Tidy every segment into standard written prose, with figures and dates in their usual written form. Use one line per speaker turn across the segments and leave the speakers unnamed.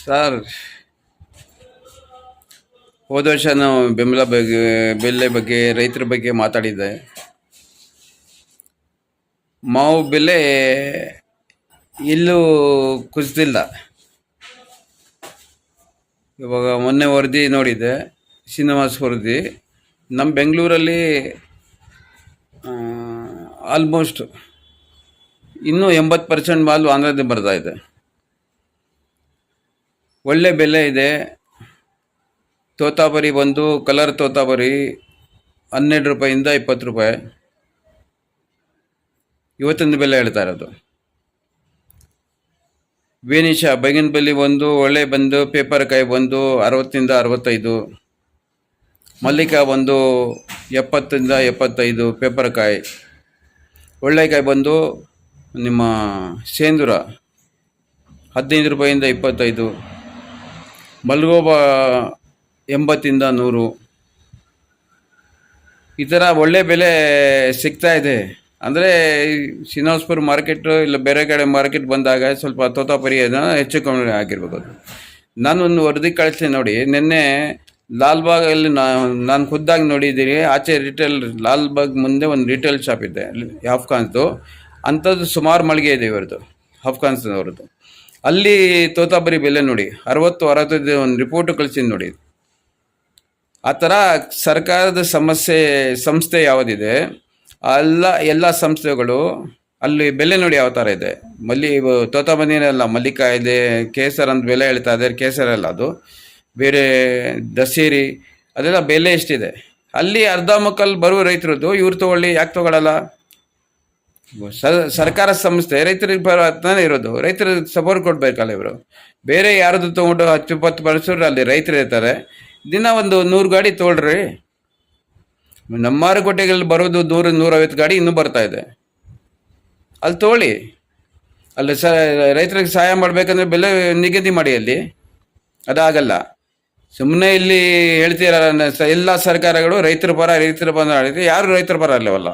Sir, ಹೋದ ವರ್ಷ ನಾವು ಬೆಲೆ ಬಗ್ಗೆ ರೈತರ ಬಗ್ಗೆ ಮಾತಾಡಿದ್ದೆ. ಮಾವು ಬೆಲೆ ಎಲ್ಲೂ ಕುಸಿದಿಲ್ಲ. ಇವಾಗ ಮೊನ್ನೆ ವರದಿ ನೋಡಿದ್ದೆ, ಶ್ರೀನಿವಾಸ್ ವರದಿ. ನಮ್ಮ ಬೆಂಗಳೂರಲ್ಲಿ ಆಲ್ಮೋಸ್ಟ್ ಇನ್ನೂ 80% ಮಾಲು ಆಂಧ್ರದಿಂದ ಬರ್ತಾ ಇದೆ. ಒಳ್ಳೆ ಬೆಲೆ ಇದೆ. ತೋತಾಪರಿ ಬಂದು ಕಲರ್ ತೋತಾಪರಿ 12 ರೂಪಾಯಿಂದ 20 ರೂಪಾಯಿ ಇವತ್ತೊಂದು ಬೆಲೆ ಹೇಳ್ತಾ ಇರೋದು. ಬೇನಿಷ ಬೈಗನಪಲ್ಲಿ ಬಂದು ಒಳ್ಳೆ ಬಂದು ಪೇಪರ್ ಕಾಯಿ ಬಂದು 60ರಿಂದ 65, ಮಲ್ಲಿಕಾ ಬಂದು 70ರಿಂದ 75 ಪೇಪರ್ ಕಾಯಿ. ಒಳ್ಳೆಕಾಯಿ ಬಂದು ನಿಮ್ಮ ಸೇಂದುರ 15 ರೂಪಾಯಿಂದ 25, ಮಲ್ಗೋಬ 80ರಿಂದ 100. ಈ ಥರ ಒಳ್ಳೆ ಬೆಲೆ ಸಿಗ್ತಾ ಇದೆ. ಅಂದರೆ ಶ್ರೀನಿವಾಸಪುರ ಮಾರ್ಕೆಟು ಇಲ್ಲ ಬೇರೆ ಕಡೆ ಮಾರ್ಕೆಟ್ ಬಂದಾಗ ಸ್ವಲ್ಪ ತೋತಾಪರಿಯನ್ನು ಹೆಚ್ಚು ಕಮ್ಮಿ ಆಗಿರ್ಬೋದು. ನಾನೊಂದು ವರದಿ ಕಳಿಸ್ತೀನಿ ನೋಡಿ. ನಿನ್ನೆ ಲಾಲ್ಬಾಗಲ್ಲಿ ನಾನು ಖುದ್ದಾಗಿ ನೋಡಿದ್ದೀನಿ. ಆಚೆ ರಿಟೇಲ್ ಲಾಲ್ಬಾಗ್ ಮುಂದೆ ಒಂದು ರಿಟೇಲ್ ಶಾಪ್ ಇದೆ ಅಫ್ಘಾನ್ಸ್ದು. ಅಂಥದ್ದು ಸುಮಾರು ಮಳಿಗೆ ಇದೆ ಇವ್ರದ್ದು, ಅಫ್ಘಾನ್ಸ್ನವ್ರದ್ದು. ಅಲ್ಲಿ ತೋತಾಪರಿ ಬೆಲೆ ನೋಡಿ 60-65 ಒಂದು ರಿಪೋರ್ಟು ಕಳಿಸ್ತೀನಿ ನೋಡಿ. ಆ ಥರ ಸರ್ಕಾರದ ಸಂಸ್ಥೆ ಯಾವುದಿದೆ ಎಲ್ಲ ಸಂಸ್ಥೆಗಳು ಅಲ್ಲಿ ಬೆಲೆ ನೋಡಿ ಯಾವ ಥರ ಇದೆ. ತೋತಾಪರಿನೆಲ್ಲ ಮಲ್ಲಿಕಾ ಇದೆ, ಕೇಸರ್ ಅಂತ ಬೆಲೆ ಹೇಳ್ತಾ ಇದ್ದಾರೆ. ಕೇಸರ್ ಅಲ್ಲ, ಅದು ಬೇರೆ ದಸೇರಿ, ಅದೆಲ್ಲ ಬೆಲೆ ಎಷ್ಟಿದೆ. ಅಲ್ಲಿ ಅರ್ಧ ಮುಕ್ಕಲ್ಲಿ ಬರುವ ರೈತರದ್ದು ಇವ್ರು ತೊಗೊಳ್ಳಿ, ಯಾಕೆ ತೊಗೊಳ್ಳಲ್ಲ? ಸರ್ಕಾರ ಸಂಸ್ಥೆ ರೈತರಿಗೆ ಬರತಾನೆ ಇರೋದು. ರೈತರಿಗೆ ಸಪೋರ್ಟ್ ಕೊಡಬೇಕಲ್ಲ ಇವರು. ಬೇರೆ ಯಾರ್ದು ತೊಗೊಂಡು 10-20% ಅಲ್ಲಿ ರೈತರು ಇರ್ತಾರೆ. ದಿನ ಒಂದು 100 ಗಾಡಿ ತೊಗೊಳ್ರಿ. ನಮ್ಮ ಮಾರುಕಟ್ಟೆಗಳಲ್ಲಿ ಬರೋದು 100-150 ಗಾಡಿ ಇನ್ನೂ ಬರ್ತಾ ಇದೆ. ಅಲ್ಲಿ ತೊಗೊಳ್ಳಿ. ಅಲ್ಲಿ ರೈತರಿಗೆ ಸಹಾಯ ಮಾಡಬೇಕಂದ್ರೆ ಬೆಲೆ ನಿಗದಿ ಮಾಡಿ. ಅಲ್ಲಿ ಅದಾಗಲ್ಲ. ಸುಮ್ಮನೆ ಇಲ್ಲಿ ಹೇಳ್ತೀರ ಎಲ್ಲ ಸರ್ಕಾರಗಳು ರೈತರ ಪರ ಹೇಳಿದ್ರೆ ಯಾರು ರೈತರ ಪರ ಅಲ್ಲವಲ್ಲ.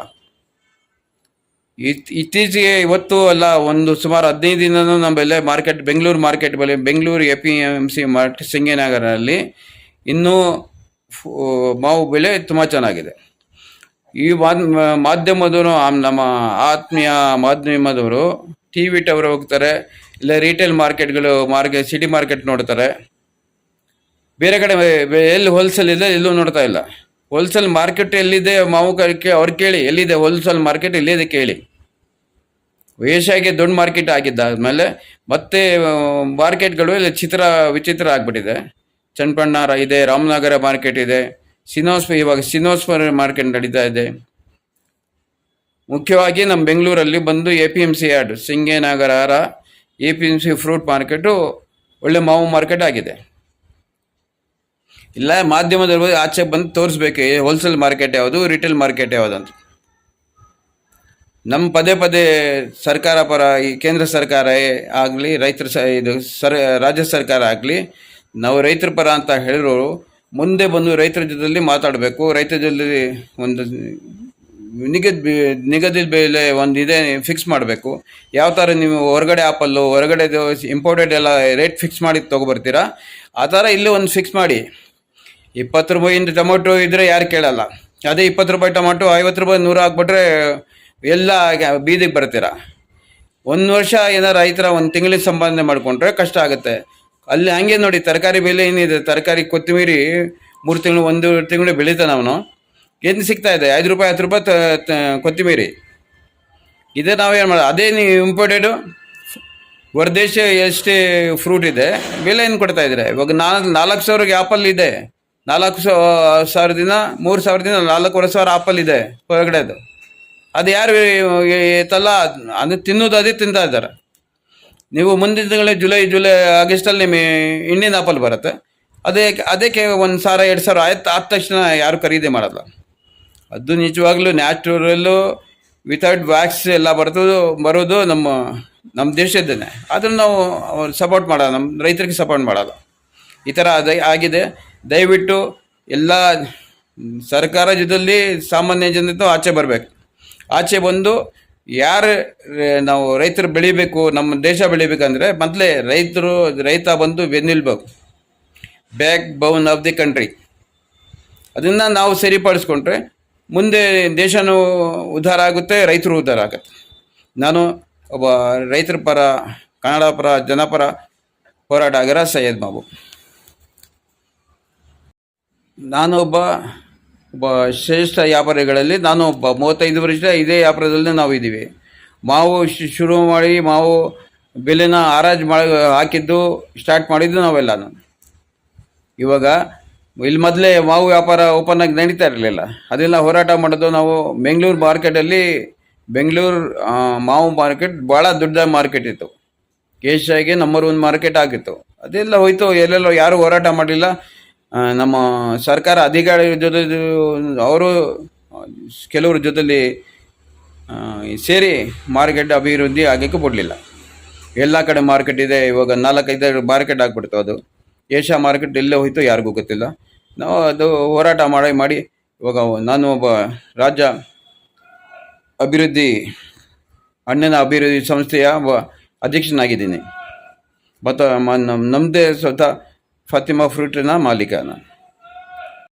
ಇತ್ತೀಚೆಗೆ ಇವತ್ತು ಅಲ್ಲ, ಒಂದು ಸುಮಾರು 15 ದಿನನೂ ನಮ್ಮ ಬೆಲೆ ಬೆಂಗಳೂರು ಮಾರ್ಕೆಟ್ ಬೆಲೆ, ಬೆಂಗಳೂರು APMC ಮಾರ್ಕೆಟ್ ಸಿಂಗೇನಗರಲ್ಲಿ ಇನ್ನೂ ಮಾವು ಬೆಲೆ ತುಂಬ ಚೆನ್ನಾಗಿದೆ. ಈ ಮಾಧ್ಯಮದವರು, ನಮ್ಮ ಆತ್ಮೀಯ ಮಾಧ್ಯಮದವರು TV ಟವರ್ ಹೋಗ್ತಾರೆ, ಇಲ್ಲ ರಿಟೇಲ್ ಮಾರ್ಕೆಟ್ಗಳು ಸಿಟಿ ಮಾರ್ಕೆಟ್ ನೋಡ್ತಾರೆ. ಬೇರೆ ಕಡೆ ಎಲ್ಲಿ ಹೋಲ್ಸೇಲ್ ಇದೆ ಎಲ್ಲೂ ನೋಡ್ತಾ ಇಲ್ಲ. ಹೋಲ್ಸೇಲ್ ಮಾರ್ಕೆಟ್ ಎಲ್ಲಿದೆ ಮಾವು ಅವ್ರು ಕೇಳಿ, ಎಲ್ಲಿದೆ ಹೋಲ್ಸೇಲ್ ಮಾರ್ಕೆಟ್ ಎಲ್ಲಿದೆ ಕೇಳಿ. ಏಷ್ಯಾಗೆ ದೊಡ್ಡ ಮಾರ್ಕೆಟ್ ಆಗಿದ್ದಾದ್ಮೇಲೆ ಮತ್ತೆ ಮಾರ್ಕೆಟ್ಗಳು ಇಲ್ಲಿ ವಿಚಿತ್ರ ಆಗಿಬಿಟ್ಟಿದೆ. ಚನ್ನಪಣ್ಣಾರ ಇದೆ, ರಾಮನಗರ ಮಾರ್ಕೆಟ್ ಇದೆ, ಇವಾಗ ಶ್ರೀನಿವಾಸಪುರ ಮಾರ್ಕೆಟ್ ನಡೀತಾ ಇದೆ. ಮುಖ್ಯವಾಗಿ ನಮ್ಮ ಬೆಂಗಳೂರಲ್ಲಿ ಬಂದು APMC ಯಾರ್ಡ್ ಸಿಂಗೇನಗರ APMC ಫ್ರೂಟ್ ಮಾರ್ಕೆಟು ಒಳ್ಳೆ ಮಾವು ಮಾರ್ಕೆಟ್ ಆಗಿದೆ. ಇಲ್ಲ ಮಾಧ್ಯಮದಲ್ಲಿ ಆಚೆ ಬಂದು ತೋರಿಸ್ಬೇಕು ಹೋಲ್ಸೇಲ್ ಮಾರ್ಕೆಟ್ ಯಾವುದು, ರಿಟೇಲ್ ಮಾರ್ಕೆಟ್ ಯಾವುದು ಅಂತ. ನಮ್ಮ ಪದೇ ಸರ್ಕಾರ ಪರ, ಈ ಕೇಂದ್ರ ಸರ್ಕಾರ ಆಗಲಿ, ರಾಜ್ಯ ಸರ್ಕಾರ ಆಗಲಿ, ನಾವು ರೈತರ ಪರ ಅಂತ ಹೇಳಿರೋರು ಮುಂದೆ ಬಂದು ರೈತರ ಜೊತೆಲಿ ಮಾತಾಡಬೇಕು. ರೈತರ ಜೊತೆ ಒಂದು ನಿಗದಿತ ಬೆಲೆ ಇದೆ ಫಿಕ್ಸ್ ಮಾಡಬೇಕು. ಯಾವ ಥರ ನೀವು ಹೊರಗಡೆ ಆಪಲ್ಲು, ಹೊರಗಡೆ ಇಂಪೋರ್ಟೆಡ್ ಎಲ್ಲ ರೇಟ್ ಫಿಕ್ಸ್ ಮಾಡಿ ತೊಗೊಬರ್ತೀರಾ, ಆ ಥರ ಇಲ್ಲೇ ಒಂದು ಫಿಕ್ಸ್ ಮಾಡಿ. 20 ರೂಪಾಯಿಂದ ಟೊಮೊಟೊ ಇದ್ದರೆ ಯಾರು ಕೇಳಲ್ಲ. ಅದೇ 20 ರೂಪಾಯಿ ಟೊಮೊಟೊ 50 ರೂಪಾಯಿ 100 ಹಾಕ್ಬಿಟ್ರೆ ಎಲ್ಲ ಬೀದಿಗೆ ಬರ್ತೀರಾ. ಒಂದು ವರ್ಷ ಏನಾರು ರೈತರ ಒಂದು ತಿಂಗಳಿಗೆ ಸಂಪಾದನೆ ಮಾಡಿಕೊಂಡ್ರೆ ಕಷ್ಟ ಆಗುತ್ತೆ. ಅಲ್ಲಿ ಹಂಗೆ ನೋಡಿ, ತರಕಾರಿ ಬೆಲೆ ಏನಿದೆ, ತರಕಾರಿ ಕೊತ್ತಂಬರಿ 3 ತಿಂಗಳು 1 ತಿಂಗಳು ಬೆಳೀತಾನೆ ಅವನು, ಏನು ಸಿಗ್ತಾ ಇದೆ 5 ರೂಪಾಯಿ 10 ರೂಪಾಯಿ ಕೊತ್ತಂಬರಿ. ಇದೇ ನಾವೇನು ಮಾಡೋದು? ಅದೇ ನೀವು ಇಂಪೋರ್ಟೆಡು ಹೊರದೇಶ ಎಷ್ಟೇ ಫ್ರೂಟ್ ಇದೆ ಬೆಲೆ ಏನು ಕೊಡ್ತಾ ಇದ್ದಾರೆ. ಇವಾಗ 4,000ಗೆ ಆಪಲ್ ಇದೆ, 4,000ದಿಂದ 3,000ದಿಂದ 4,500 ಆಪಲ್ ಇದೆ ಹೊರಗಡೆದು. ಅದು ಯಾರು ತಲ್ಲ ಅದು ತಿನ್ನೋದು ಅದೇ ತಿಂತಾ ಇದ್ದಾರೆ. ನೀವು ಮುಂದಿನ ತಿಂಗಳು ಜುಲೈ ಆಗಸ್ಟಲ್ಲಿ ಇಂಡಿಯನ್ ಆಪಲ್ ಬರುತ್ತೆ. ಅದಕ್ಕೆ 1,000-2,000 ಆದ ತಕ್ಷಣ ಯಾರು ಖರೀದಿ ಮಾಡಲ್ಲ. ಅದು ನಿಜವಾಗ್ಲೂ ನ್ಯಾಚುರಲ್ಲು ವಿತೌಟ್ ವ್ಯಾಕ್ಸ್ ಎಲ್ಲ ಬರೋದು ನಮ್ಮ ದೇಶದ್ದೇನೆ. ಅದನ್ನು ನಾವು ಸಪೋರ್ಟ್ ಮಾಡೋಲ್ಲ, ನಮ್ಮ ರೈತರಿಗೆ ಸಪೋರ್ಟ್ ಮಾಡೋಲ್ಲ. ಈ ಥರ ಆಗಿದೆ. ದಯವಿಟ್ಟು ಎಲ್ಲ ಸರ್ಕಾರ ಜೊತೆಲಿ ಸಾಮಾನ್ಯ ಜನತೆ ಆಚೆ ಬರಬೇಕು. ಆಚೆ ಬಂದು ಯಾರು ನಾವು ರೈತರು ಬೆಳಿಬೇಕು, ನಮ್ಮ ದೇಶ ಬೆಳಿಬೇಕಂದ್ರೆ ಮೊದಲೇ ರೈತ ಬಂದು ಬೆನ್ನಿಲ್ಬೇಕು, backbone of the country. ಅದನ್ನು ನಾವು ಸರಿಪಡಿಸ್ಕೊಂಡ್ರೆ ಮುಂದೆ ದೇಶನೂ ಉದ್ಧಾರ ಆಗುತ್ತೆ, ರೈತರು ಉದ್ಧಾರ ಆಗುತ್ತೆ. ನಾನು ಒಬ್ಬ ರೈತರ ಪರ, ಕನ್ನಡ ಪರ, ಜನಪರ ಹೋರಾಟಗಾರ ಸೈಯದ್ ಬಾಬು. ನಾನು ಒಬ್ಬ ಶ್ರೇಷ್ಠ ವ್ಯಾಪಾರಿಗಳಲ್ಲಿ ನಾನು ಒಬ್ಬ. 35 ವರ್ಷ ಇದೇ ವ್ಯಾಪಾರದಲ್ಲಿ ನಾವು ಇದ್ದೀವಿ. ಮಾವು ಶುರು ಮಾಡಿ ಮಾವು ಬೆಲೆನ ಹರಾಜು ಹಾಕಿದ್ದು ಸ್ಟಾರ್ಟ್ ಮಾಡಿದ್ದು ನಾವೆಲ್ಲ. ಇವಾಗ ಇಲ್ಲಿ ಮೊದಲೇ ಮಾವು ವ್ಯಾಪಾರ ಓಪನ್ ಆಗಿ ನಡೀತಾ ಇರಲಿಲ್ಲ. ಅದೆಲ್ಲ ಹೋರಾಟ ಮಾಡೋದು ನಾವು ಬೆಂಗಳೂರು ಮಾರ್ಕೆಟಲ್ಲಿ. ಬೆಂಗಳೂರು ಮಾವು ಮಾರ್ಕೆಟ್ ಭಾಳ ದೊಡ್ಡ ಮಾರ್ಕೆಟ್ ಇತ್ತು, ಏಷ್ಯಾಗೆ ನಂಬರ್ 1 ಮಾರ್ಕೆಟ್ ಆಗಿತ್ತು. ಅದೆಲ್ಲ ಹೋಯ್ತು, ಎಲ್ಲೆಲ್ಲೋ ಯಾರೂ ಹೋರಾಟ ಮಾಡಲಿಲ್ಲ. ನಮ್ಮ ಸರ್ಕಾರ ಅಧಿಕಾರಿಗಳ ಜೊತೆ ಅವರು ಕೆಲವ್ರ ಜೊತೆಲಿ ಸೇರಿ ಮಾರ್ಕೆಟ್ ಅಭಿವೃದ್ಧಿ ಆಗಕ್ಕೆ ಬಿಡಲಿಲ್ಲ. ಎಲ್ಲ ಕಡೆ ಮಾರ್ಕೆಟ್ ಇದೆ, ಇವಾಗ 4-5 ಮಾರ್ಕೆಟ್ ಆಗಿಬಿಡ್ತು. ಅದು ಏಷ್ಯಾ ಮಾರ್ಕೆಟ್ ಎಲ್ಲೇ ಹೋಯ್ತು ಯಾರಿಗೂ ಗೊತ್ತಿಲ್ಲ. ನಾವು ಅದು ಹೋರಾಟ ಮಾಡಿ ಇವಾಗ ನಾನು ಒಬ್ಬ ರಾಜ್ಯ ಹಣ್ಣಿನ ಅಭಿವೃದ್ಧಿ ಸಂಸ್ಥೆಯ ಅಧ್ಯಕ್ಷನಾಗಿದ್ದೀನಿ. ಮತ್ತು ನಮ್ಮದೇ ಸ್ವತಃ ಫಾತಿಮಾ ಫ್ರೂಟಿನ ಮಾಲೀಕ ನಾನು.